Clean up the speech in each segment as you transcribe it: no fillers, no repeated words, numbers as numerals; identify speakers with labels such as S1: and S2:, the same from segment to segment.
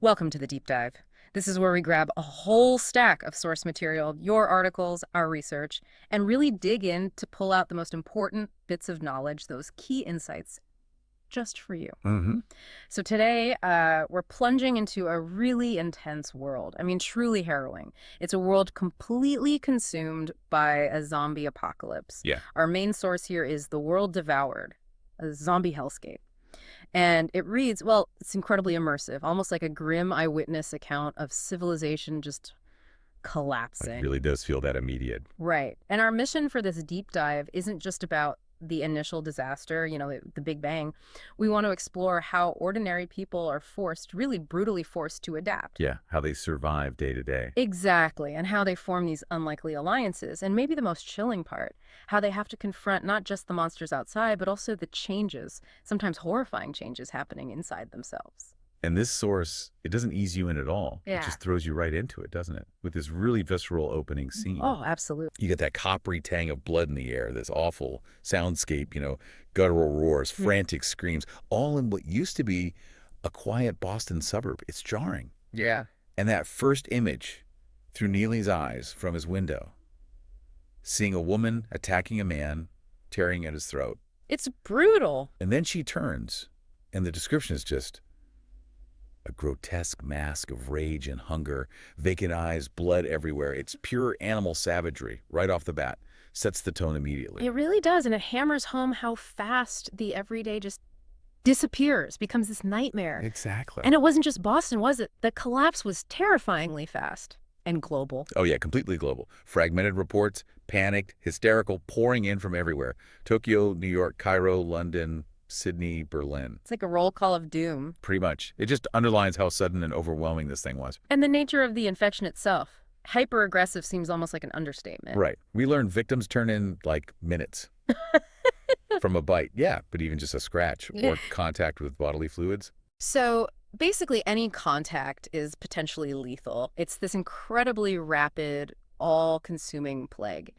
S1: Welcome to the Deep Dive. This is where we grab a whole stack of source material, your articles, our research, and really dig in to pull out the most important bits of knowledge, those key insights, just for you.
S2: Mm-hmm.
S1: So today, we're plunging into a really intense world. I mean, truly harrowing. It's a world completely consumed by a zombie apocalypse.
S2: Yeah.
S1: Our main source here is the World Devoured, a zombie hellscape. And it reads, well, it's incredibly immersive, almost like a grim eyewitness account of civilization just
S2: It
S1: collapsing.
S2: really does feel that immediate.
S1: Right. And our mission for this deep dive isn't just about the initial disaster, the Big Bang. We want to explore how ordinary people are forced, really brutally forced to adapt.
S2: Yeah, how they survive day to day.
S1: Exactly, and how they form these unlikely alliances. And maybe the most chilling part, how they have to confront not just the monsters outside, but also the changes, sometimes horrifying changes happening inside themselves.
S2: And this source, it doesn't ease you in at all. It
S1: Yeah.
S2: just throws you right into it, doesn't it? With this really visceral opening scene.
S1: Oh, absolutely.
S2: You get that coppery tang of blood in the air, this awful soundscape, guttural roars, frantic screams, all in what used to be a quiet Boston suburb. It's jarring.
S1: Yeah.
S2: And that first image through Neali's eyes from his window, seeing a woman attacking a man, tearing at his throat.
S1: It's brutal.
S2: And then she turns, and the description is just a grotesque mask of rage and hunger, vacant eyes, blood everywhere. It's pure animal savagery right off the bat. Sets the tone immediately.
S1: It really does, and it hammers home how fast the everyday just disappears, becomes this nightmare.
S2: Exactly.
S1: And it wasn't just Boston, was it? The collapse was terrifyingly fast and global.
S2: Oh, yeah, completely global. Fragmented reports, panicked, hysterical, pouring in from everywhere. Tokyo, New York, Cairo, London, Sydney, Berlin.
S1: It's like a roll call of doom.
S2: Pretty much. It just underlines how sudden and overwhelming this thing was.
S1: And the nature of the infection itself. Hyper-aggressive seems almost like an understatement.
S2: Right. We learned victims turn in, like, minutes. From a bite, yeah, but even just a scratch or contact with bodily fluids.
S1: So basically any contact is potentially lethal. It's this incredibly rapid, all-consuming plague.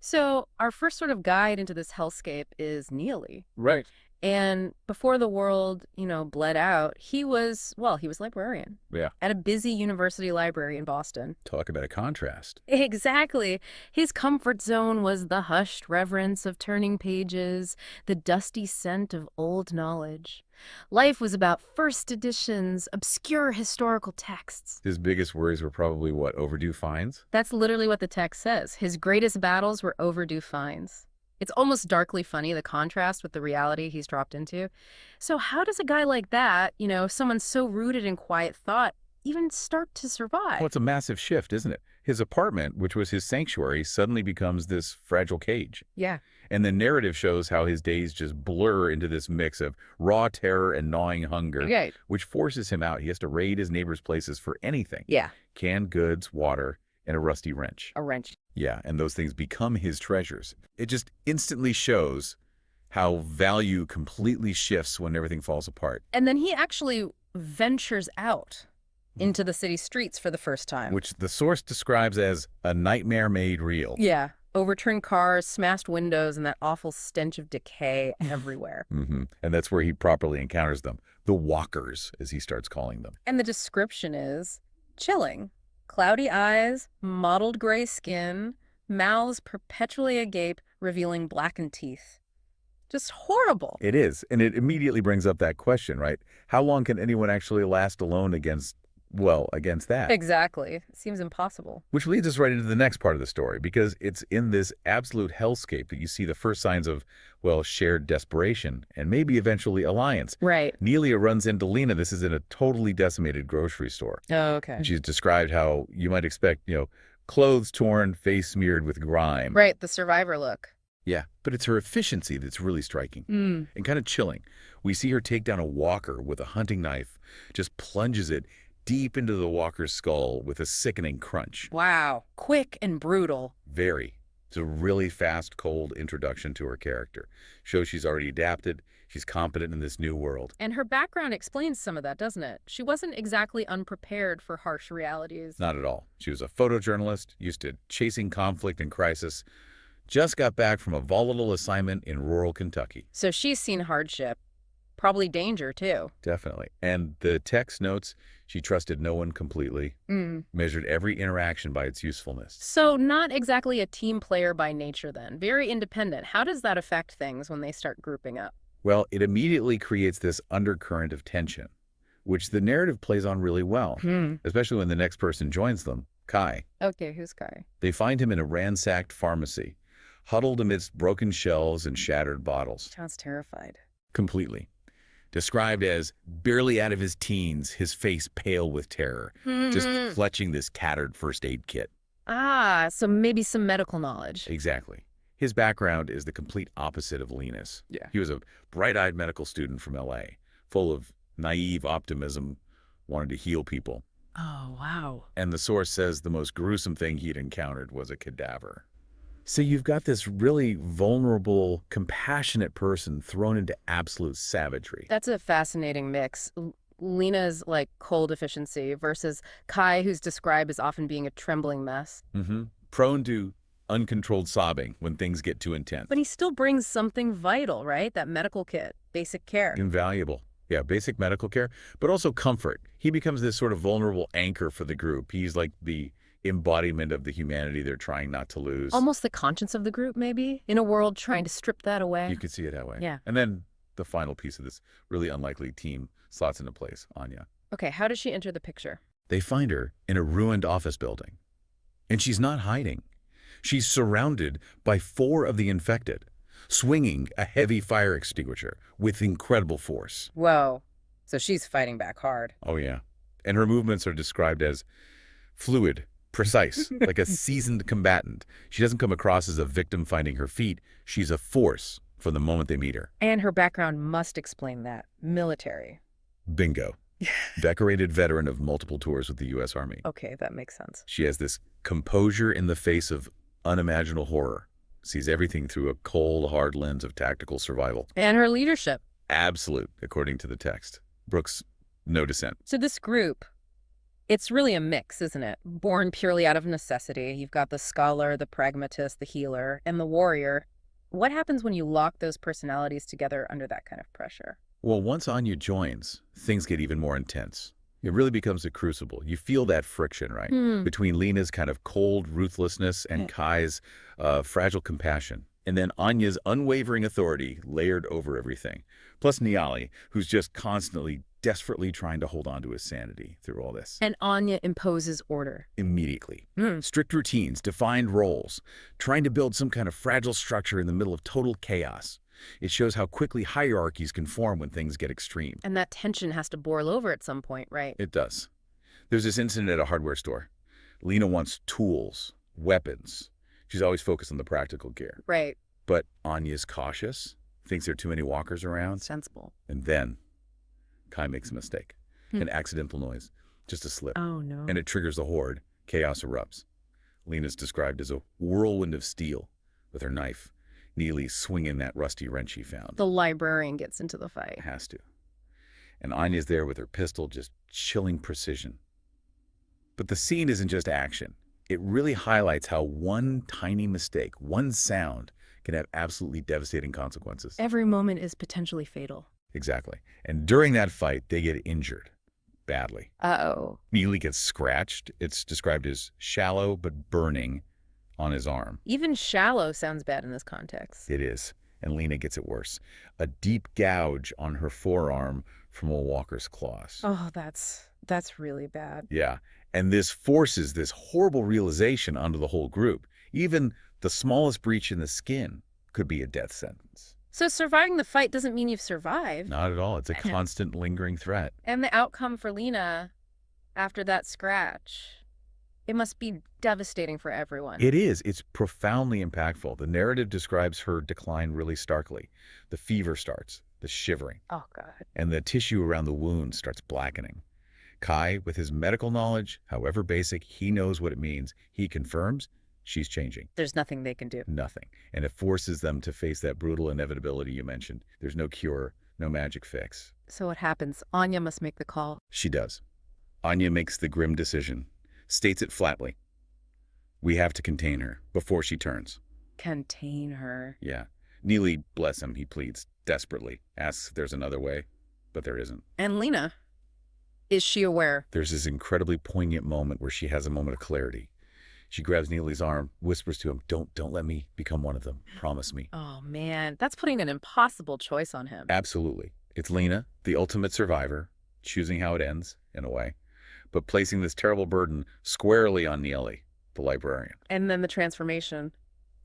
S1: So our first sort of guide into this hellscape is Neali.
S2: Right.
S1: And before the world, bled out, he was librarian
S2: Yeah.
S1: at a busy university library in Boston.
S2: Talk about a contrast.
S1: Exactly. His comfort zone was the hushed reverence of turning pages, the dusty scent of old knowledge. Life was about first editions, obscure historical texts.
S2: His biggest worries were probably what, overdue fines?
S1: That's literally what the text says. His greatest battles were overdue fines. It's almost darkly funny, the contrast with the reality he's dropped into. So how does a guy like that, someone so rooted in quiet thought, even start to survive?
S2: Well, it's a massive shift, isn't it? His apartment, which was his sanctuary, suddenly becomes this fragile cage.
S1: Yeah.
S2: And the narrative shows how his days just blur into this mix of raw terror and gnawing hunger,
S1: Right.
S2: which forces him out. He has to raid his neighbors' places for anything.
S1: Yeah.
S2: Canned goods, water, and a rusty wrench.
S1: A wrench.
S2: Yeah, and those things become his treasures. It just instantly shows how value completely shifts when everything falls apart.
S1: And then he actually ventures out into the city streets for the first time.
S2: Which the source describes as a nightmare made real.
S1: Yeah. Overturned cars, smashed windows, and that awful stench of decay everywhere.
S2: And that's where he properly encounters them. The walkers, as he starts calling them.
S1: And the description is chilling. Cloudy eyes, mottled gray skin, mouths perpetually agape, revealing blackened teeth. Just horrible.
S2: It is. And it immediately brings up that question, right? How long can anyone actually last alone against that?
S1: Exactly. It seems impossible.
S2: Which leads us right into the next part of the story, because it's in this absolute hellscape that you see the first signs of, shared desperation and maybe eventually alliance.
S1: Right.
S2: Nelia runs into Lena. This is in a totally decimated grocery store.
S1: Oh, okay.
S2: She's described how you might expect, clothes torn, face smeared with grime.
S1: Right, the survivor look.
S2: Yeah, but it's her efficiency that's really striking and kind of chilling. We see her take down a walker with a hunting knife, just plunges it deep into the walker's skull with a sickening crunch.
S1: Wow. Quick and brutal.
S2: Very. It's a really fast, cold introduction to her character. Shows she's already adapted. She's competent in this new world.
S1: And her background explains some of that, doesn't it? She wasn't exactly unprepared for harsh realities.
S2: Not at all. She was a photojournalist, used to chasing conflict and crisis, just got back from a volatile assignment in rural Kentucky.
S1: So she's seen hardship, Probably danger, too.
S2: Definitely. And the text notes she trusted no one completely,
S1: Mm.
S2: measured every interaction by its usefulness.
S1: So not exactly a team player by nature then. Very independent. How does that affect things when they start grouping up?
S2: Well, it immediately creates this undercurrent of tension, which the narrative plays on really well,
S1: Hmm.
S2: especially when the next person joins them, Kai.
S1: Okay, who's Kai?
S2: They find him in a ransacked pharmacy, huddled amidst broken shelves and shattered bottles.
S1: Sounds terrified.
S2: Completely. Described as barely out of his teens, his face pale with terror, just clutching this tattered first aid kit.
S1: Ah, so maybe some medical knowledge.
S2: Exactly. His background is the complete opposite of Lena's.
S1: Yeah.
S2: He was a bright-eyed medical student from LA, full of naive optimism, wanted to heal people.
S1: Oh, wow.
S2: And the source says the most gruesome thing he'd encountered was a cadaver. So you've got this really vulnerable, compassionate person thrown into absolute savagery.
S1: That's a fascinating mix. Lena's like cold efficiency versus Kai, who's described as often being a trembling mess.
S2: Prone to uncontrolled sobbing when things get too intense.
S1: But he still brings something vital, right? That medical kit, basic care.
S2: Invaluable. Yeah, basic medical care, but also comfort. He becomes this sort of vulnerable anchor for the group. He's like the embodiment of the humanity they're trying not to lose.
S1: Almost the conscience of the group, maybe, in a world trying to strip that away.
S2: You could see it that way.
S1: Yeah.
S2: And then the final piece of this really unlikely team slots into place, Anya.
S1: Okay, how does she enter the picture?
S2: They find her in a ruined office building. And she's not hiding. She's surrounded by 4 of the infected, swinging a heavy fire extinguisher with incredible force.
S1: Whoa. So she's fighting back hard.
S2: Oh, yeah. And her movements are described as fluid, precise, like a seasoned combatant. She doesn't come across as a victim finding her feet. She's a force from the moment they meet her.
S1: And her background must explain that. Military.
S2: Bingo. Decorated veteran of multiple tours with the U.S. Army.
S1: Okay, that makes sense.
S2: She has this composure in the face of unimaginable horror. Sees everything through a cold, hard lens of tactical survival.
S1: And her leadership.
S2: Absolute, according to the text. Brooks, no dissent.
S1: So this group, it's really a mix, isn't it? Born purely out of necessity. You've got the scholar, the pragmatist, the healer, and the warrior. What happens when you lock those personalities together under that kind of pressure?
S2: Well, once Anya joins, things get even more intense. It really becomes a crucible. You feel that friction, right? Between Lena's kind of cold ruthlessness and Kai's fragile compassion. And then Anya's unwavering authority layered over everything. Plus Neali, who's just constantly, desperately trying to hold on to his sanity through all this.
S1: And Anya imposes order.
S2: Immediately. Strict routines, defined roles, trying to build some kind of fragile structure in the middle of total chaos. It shows how quickly hierarchies can form when things get extreme.
S1: And that tension has to boil over at some point, right?
S2: It does. There's this incident at a hardware store. Lena wants tools, weapons. She's always focused on the practical gear.
S1: Right.
S2: But Anya's cautious, thinks there are too many walkers around.
S1: Sensible.
S2: And then Kai makes a mistake. An accidental noise. Just a slip.
S1: Oh, no.
S2: And it triggers the horde. Chaos erupts. Lena's described as a whirlwind of steel with her knife. Neali swinging that rusty wrench he found.
S1: The librarian gets into the fight.
S2: Has to. And Anya's there with her pistol, just chilling precision. But the scene isn't just action. It really highlights how one tiny mistake, one sound, can have absolutely devastating consequences.
S1: Every moment is potentially fatal.
S2: Exactly. And during that fight, they get injured. Badly.
S1: Uh-oh.
S2: Neali gets scratched. It's described as shallow but burning on his arm.
S1: Even shallow sounds bad in this context.
S2: It is. And Lena gets it worse. A deep gouge on her forearm from a walker's claws.
S1: Oh, that's really bad.
S2: Yeah. And this forces this horrible realization onto the whole group. Even the smallest breach in the skin could be a death sentence.
S1: So surviving the fight doesn't mean you've survived.
S2: Not at all. It's a constant lingering threat.
S1: And the outcome for Lena after that scratch, it must be devastating for everyone.
S2: It is. It's profoundly impactful. The narrative describes her decline really starkly. The fever starts, the shivering.
S1: Oh, God.
S2: And the tissue around the wound starts blackening. Kai, with his medical knowledge, however basic, he knows what it means. He confirms she's changing.
S1: There's nothing they can do.
S2: Nothing. And it forces them to face that brutal inevitability you mentioned. There's no cure, no magic fix.
S1: So what happens? Anya must make the call.
S2: She does. Anya makes the grim decision, states it flatly. We have to contain her before she turns.
S1: Contain her.
S2: Yeah. Neali, bless him, he pleads. desperately, asks if there's another way, but there isn't.
S1: And Lena, is she aware?
S2: There's this incredibly poignant moment where she has a moment of clarity. She grabs Neely's arm, whispers to him, don't let me become one of them. Promise me.
S1: Oh man, that's putting an impossible choice on him.
S2: Absolutely. It's Lena, the ultimate survivor, choosing how it ends, in a way, but placing this terrible burden squarely on Neali, the librarian.
S1: And then the transformation,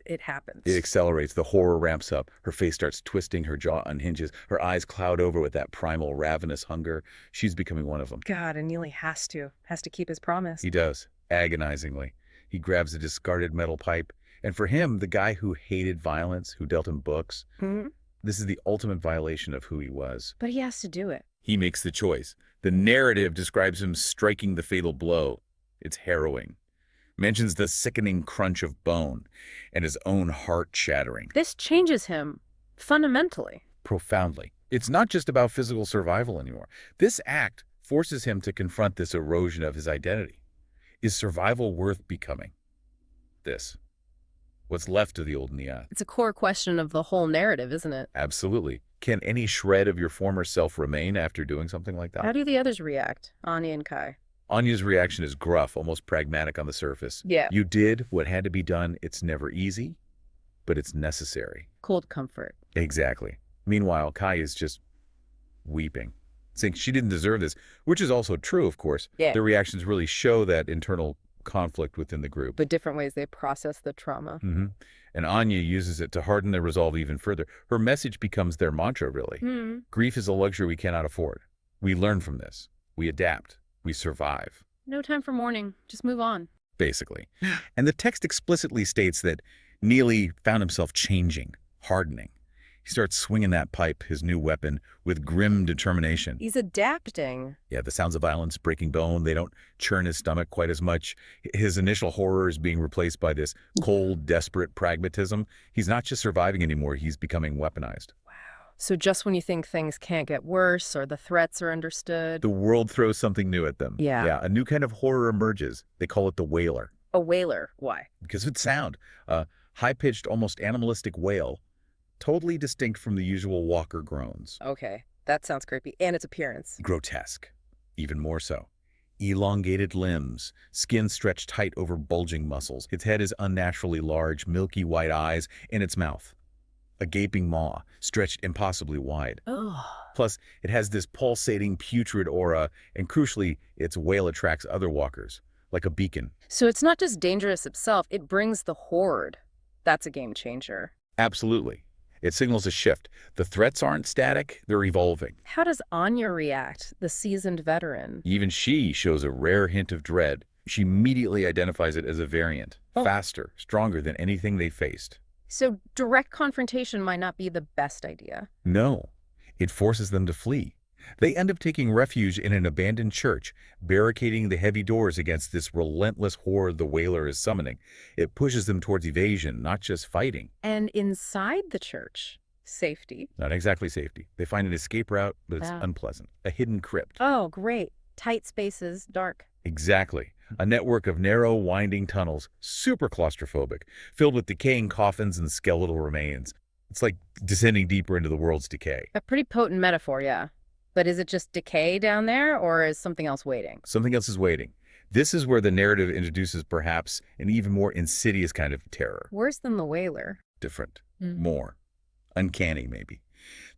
S1: it happens.
S2: It accelerates. The horror ramps up. Her face starts twisting. Her jaw unhinges. Her eyes cloud over with that primal, ravenous hunger. She's becoming one of them.
S1: God, and Neely has to keep his promise.
S2: He does, agonizingly. He grabs a discarded metal pipe. And for him, the guy who hated violence, who dealt him books, this is the ultimate violation of who he was.
S1: But he has to do it.
S2: He makes the choice. The narrative describes him striking the fatal blow. It's harrowing. Mentions the sickening crunch of bone and his own heart shattering.
S1: This changes him fundamentally.
S2: Profoundly. It's not just about physical survival anymore. This act forces him to confront this erosion of his identity. Is survival worth becoming? This. What's left of the old Nia?
S1: It's a core question of the whole narrative, isn't it?
S2: Absolutely. Can any shred of your former self remain after doing something like that?
S1: How do the others react, Anya and Kai?
S2: Anya's reaction is gruff, almost pragmatic on the surface.
S1: Yeah.
S2: You did what had to be done. It's never easy, but it's necessary.
S1: Cold comfort.
S2: Exactly. Meanwhile, Kai is just weeping, saying she didn't deserve this, which is also true, of course.
S1: Yeah.
S2: Their reactions really show that internal conflict within the group.
S1: But different ways they process the trauma.
S2: And Anya uses it to harden their resolve even further. Her message becomes their mantra, really. Grief is a luxury we cannot afford. We learn from this. We adapt. We survive.
S1: No time for mourning. Just move on.
S2: Basically. And the text explicitly states that Neali found himself changing, hardening. He starts swinging that pipe, his new weapon, with grim determination.
S1: He's adapting.
S2: Yeah, the sounds of violence, breaking bone, they don't churn his stomach quite as much. His initial horror is being replaced by this cold, desperate pragmatism. He's not just surviving anymore, he's becoming weaponized.
S1: Wow. So just when you think things can't get worse or the threats are understood.
S2: The world throws something new at them.
S1: Yeah.
S2: A new kind of horror emerges. They call it the wailer.
S1: A wailer. Why?
S2: Because of its sound. A high-pitched, almost animalistic wail, totally distinct from the usual walker groans.
S1: Okay. That sounds creepy. And its appearance.
S2: Grotesque. Even more so. Elongated limbs, skin stretched tight over bulging muscles. Its head is unnaturally large, milky white eyes in its mouth. A gaping maw, stretched impossibly wide.
S1: Oh.
S2: Plus, it has this pulsating, putrid aura, and crucially, its wail attracts other walkers, like a beacon.
S1: So it's not just dangerous itself, it brings the horde. That's a game changer.
S2: Absolutely. It signals a shift. The threats aren't static, they're evolving.
S1: How does Anya react, the seasoned veteran?
S2: Even she shows a rare hint of dread. She immediately identifies it as a variant, faster, stronger than anything they faced.
S1: So direct confrontation might not be the best idea.
S2: No, it forces them to flee. They end up taking refuge in an abandoned church, barricading the heavy doors against this relentless horde the wailer is summoning. It pushes them towards evasion, not just fighting.
S1: And inside the church, safety.
S2: Not exactly safety. They find an escape route, but it's unpleasant. A hidden crypt.
S1: Oh, great. Tight spaces, dark.
S2: Exactly. A network of narrow, winding tunnels, super claustrophobic, filled with decaying coffins and skeletal remains. It's like descending deeper into the world's decay.
S1: A pretty potent metaphor, yeah. But is it just decay down there, or is something else waiting?
S2: Something else is waiting. This is where the narrative introduces perhaps an even more insidious kind of terror.
S1: Worse than the wailer.
S2: Different. More. Uncanny, maybe.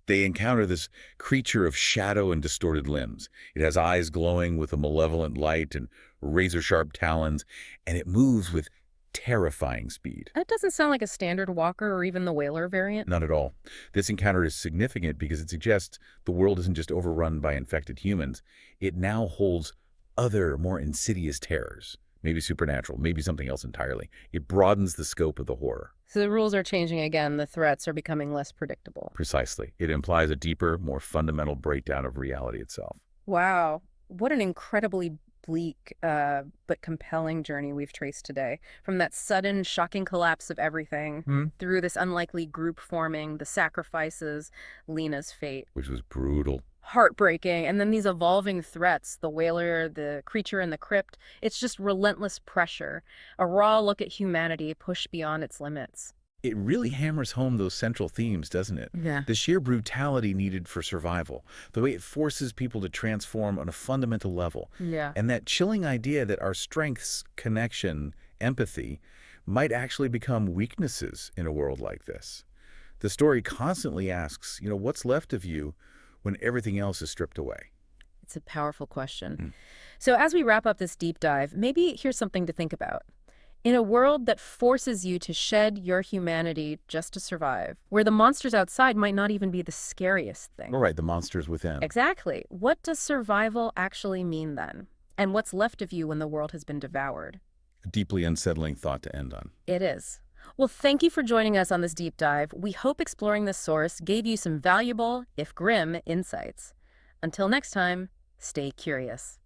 S2: They encounter this creature of shadow and distorted limbs. It has eyes glowing with a malevolent light and razor-sharp talons, and it moves with terrifying speed.
S1: That doesn't sound like a standard walker or even the whaler variant.
S2: Not at all. This encounter is significant because it suggests the world isn't just overrun by infected humans. It now holds other, more insidious terrors. Maybe supernatural, maybe something else entirely. It broadens the scope of the horror.
S1: So the rules are changing again. The threats are becoming less predictable.
S2: Precisely. It implies a deeper, more fundamental breakdown of reality itself.
S1: Wow. What an incredibly bleak but compelling journey we've traced today. From that sudden, shocking collapse of everything, through this unlikely group forming, the sacrifices, Lena's fate.
S2: Which was brutal.
S1: Heartbreaking. And then these evolving threats, the whaler, the creature in the crypt. It's just relentless pressure. A raw look at humanity pushed beyond its limits.
S2: It really hammers home those central themes, doesn't it?
S1: Yeah.
S2: The sheer brutality needed for survival, the way it forces people to transform on a fundamental level,
S1: Yeah.
S2: and that chilling idea that our strengths, connection, empathy, might actually become weaknesses in a world like this. The story constantly asks, what's left of you when everything else is stripped away?
S1: It's a powerful question.
S2: Mm.
S1: So as we wrap up this deep dive, maybe here's something to think about. In a world that forces you to shed your humanity just to survive, where the monsters outside might not even be the scariest thing.
S2: All right, the monsters within.
S1: Exactly. What does survival actually mean then? And what's left of you when the world has been devoured?
S2: A deeply unsettling thought to end on.
S1: It is. Well, thank you for joining us on this deep dive. We hope exploring this source gave you some valuable, if grim, insights. Until next time, stay curious.